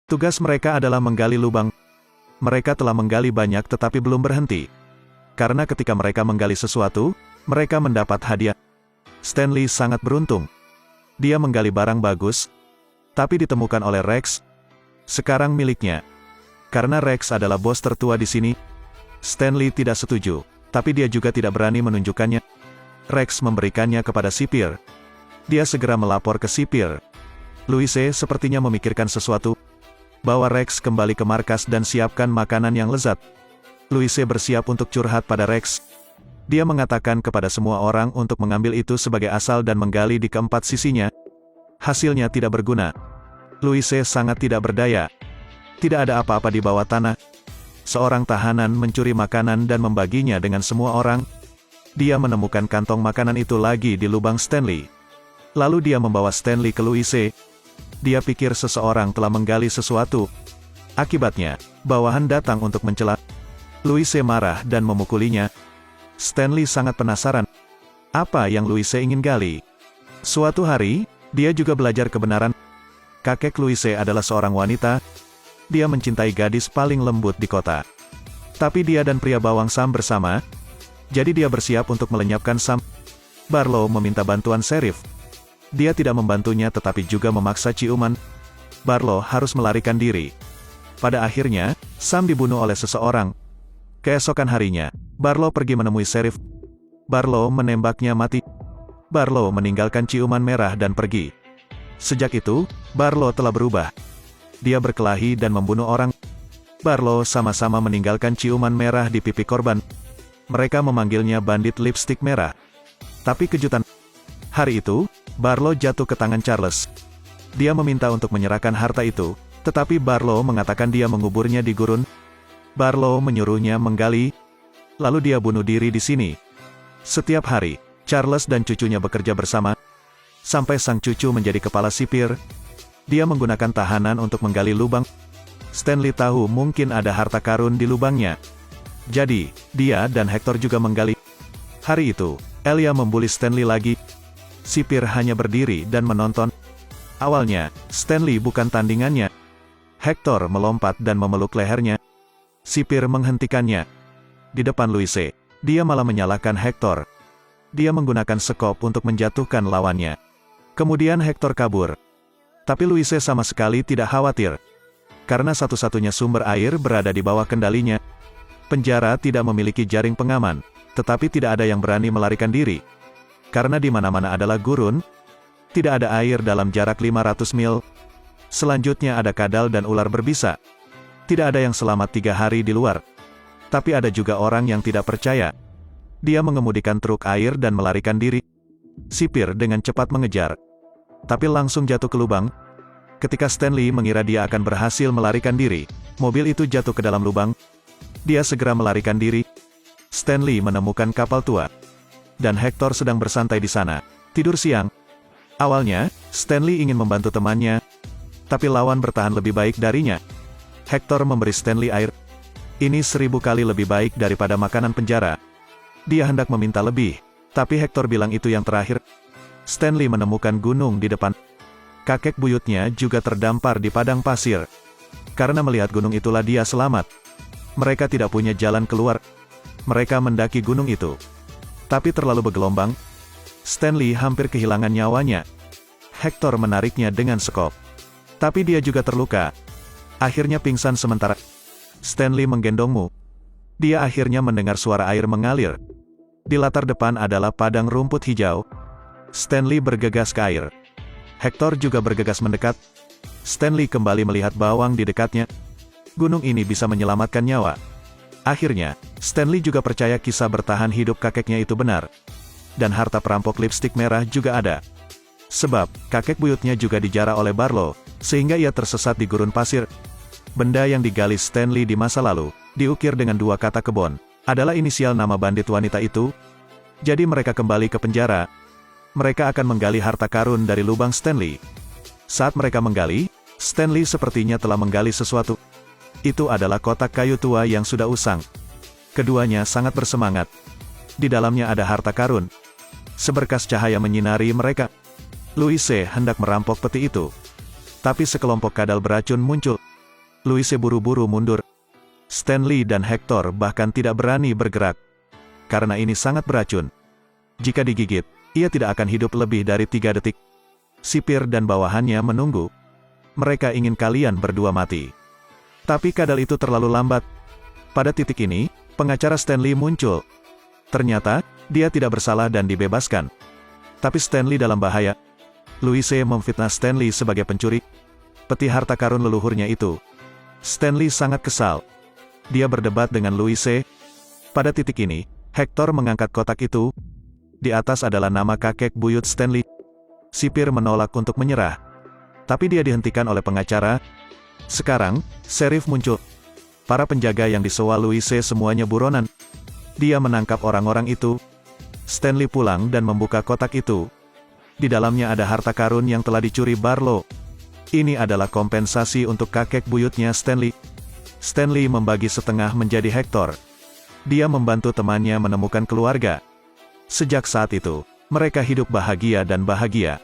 Tugas mereka adalah menggali lubang. Mereka telah menggali banyak tetapi belum berhenti. Karena ketika mereka menggali sesuatu, mereka mendapat hadiah. Stanley sangat beruntung. Dia menggali barang bagus, tapi ditemukan oleh Rex. Sekarang miliknya. Karena Rex adalah bos tertua di sini, Stanley tidak setuju, tapi dia juga tidak berani menunjukkannya. Rex memberikannya kepada sipir. Dia segera melapor ke sipir. Louise sepertinya memikirkan sesuatu. Bawa Rex kembali ke markas dan siapkan makanan yang lezat. Louise bersiap untuk curhat pada Rex. Dia mengatakan kepada semua orang untuk mengambil itu sebagai asal dan menggali di keempat sisinya. Hasilnya tidak berguna. Louise sangat tidak berdaya. Tidak ada apa-apa di bawah tanah. Seorang tahanan mencuri makanan dan membaginya dengan semua orang. Dia menemukan kantong makanan itu lagi di lubang Stanley. Lalu dia membawa Stanley ke Louise. Dia pikir seseorang telah menggali sesuatu. Akibatnya, bawahan datang untuk mencela. Louise marah dan memukulinya. Stanley sangat penasaran. Apa yang Louise ingin gali? Suatu hari, dia juga belajar kebenaran. Kakek Louise adalah seorang wanita. Dia mencintai gadis paling lembut di kota. Tapi dia dan pria bawang Sam bersama. Jadi dia bersiap untuk melenyapkan Sam. Barlow meminta bantuan sheriff. Dia tidak membantunya tetapi juga memaksa ciuman. Barlow harus melarikan diri. Pada akhirnya, Sam dibunuh oleh seseorang. Keesokan harinya, Barlow pergi menemui sheriff. Barlow menembaknya mati. Barlow meninggalkan ciuman merah dan pergi. Sejak itu, Barlow telah berubah. Dia berkelahi dan membunuh orang. Barlow sama-sama meninggalkan ciuman merah di pipi korban. Mereka memanggilnya bandit lipstik merah. Tapi kejutan. Hari itu, Barlow jatuh ke tangan Charles. Dia meminta untuk menyerahkan harta itu, tetapi Barlow mengatakan dia menguburnya di gurun. Barlow menyuruhnya menggali, lalu dia bunuh diri di sini. Setiap hari, Charles dan cucunya bekerja bersama, sampai sang cucu menjadi kepala sipir. Dia menggunakan tahanan untuk menggali lubang. Stanley tahu mungkin ada harta karun di lubangnya. Jadi, dia dan Hector juga menggali. Hari itu, Elia membuli Stanley lagi. Sipir hanya berdiri dan menonton. Awalnya, Stanley bukan tandingannya. Hector melompat dan memeluk lehernya. Sipir menghentikannya. Di depan Louise, dia malah menyalahkan Hector. Dia menggunakan sekop untuk menjatuhkan lawannya. Kemudian Hector kabur. Tapi Louise sama sekali tidak khawatir. Karena satu-satunya sumber air berada di bawah kendalinya. Penjara tidak memiliki jaring pengaman, tetapi tidak ada yang berani melarikan diri. Karena di mana-mana adalah gurun, tidak ada air dalam jarak 500 mil. Selanjutnya ada kadal dan ular berbisa. Tidak ada yang selamat 3 hari di luar. Tapi ada juga orang yang tidak percaya. Dia mengemudikan truk air dan melarikan diri. Sipir dengan cepat mengejar. Tapi langsung jatuh ke lubang. Ketika Stanley mengira dia akan berhasil melarikan diri, mobil itu jatuh ke dalam lubang. Dia segera melarikan diri. Stanley menemukan kapal tua. Dan Hector sedang bersantai di sana, tidur siang. Awalnya, Stanley ingin membantu temannya, tapi lawan bertahan lebih baik darinya. Hector memberi Stanley air. Ini 1000 kali lebih baik daripada makanan penjara. Dia hendak meminta lebih, tapi Hector bilang itu yang terakhir. Stanley menemukan gunung di depan. Kakek buyutnya juga terdampar di padang pasir. Karena melihat gunung itulah dia selamat. Mereka tidak punya jalan keluar. Mereka mendaki gunung itu. Tapi terlalu bergelombang. Stanley hampir kehilangan nyawanya. Hector menariknya dengan sekop. Tapi dia juga terluka. Akhirnya pingsan sementara. Stanley menggendongmu. Dia akhirnya mendengar suara air mengalir. Di latar depan adalah padang rumput hijau. Stanley bergegas ke air. Hector juga bergegas mendekat. Stanley kembali melihat bawang di dekatnya. Gunung ini bisa menyelamatkan nyawa. Akhirnya, Stanley juga percaya kisah bertahan hidup kakeknya itu benar. Dan harta perampok lipstik merah juga ada. Sebab, kakek buyutnya juga dijara oleh Barlow, sehingga ia tersesat di gurun pasir. Benda yang digali Stanley di masa lalu, diukir dengan 2 kata kebon, adalah inisial nama bandit wanita itu. Jadi mereka kembali ke penjara. Mereka akan menggali harta karun dari lubang Stanley. Saat mereka menggali, Stanley sepertinya telah menggali sesuatu. Itu adalah kotak kayu tua yang sudah usang. Keduanya sangat bersemangat. Di dalamnya ada harta karun. Seberkas cahaya menyinari mereka. Louise hendak merampok peti itu. Tapi sekelompok kadal beracun muncul. Louise buru-buru mundur. Stanley dan Hector bahkan tidak berani bergerak. Karena ini sangat beracun. Jika digigit, ia tidak akan hidup lebih dari 3 detik. Sipir dan bawahannya menunggu. Mereka ingin kalian berdua mati. Tapi kadal itu terlalu lambat. Pada titik ini, pengacara Stanley muncul. Ternyata, dia tidak bersalah dan dibebaskan. Tapi Stanley dalam bahaya. Louise memfitnah Stanley sebagai pencuri peti harta karun leluhurnya itu. Stanley sangat kesal. Dia berdebat dengan Louise. Pada titik ini, Hector mengangkat kotak itu. Di atas adalah nama kakek buyut Stanley. Sipir menolak untuk menyerah. Tapi dia dihentikan oleh pengacara. Sekarang, Sheriff muncul. Para penjaga yang disewa Louise semuanya buronan. Dia menangkap orang-orang itu. Stanley pulang dan membuka kotak itu. Di dalamnya ada harta karun yang telah dicuri Barlow. Ini adalah kompensasi untuk kakek buyutnya Stanley. Stanley membagi setengah menjadi Hector. Dia membantu temannya menemukan keluarga. Sejak saat itu, mereka hidup bahagia dan bahagia.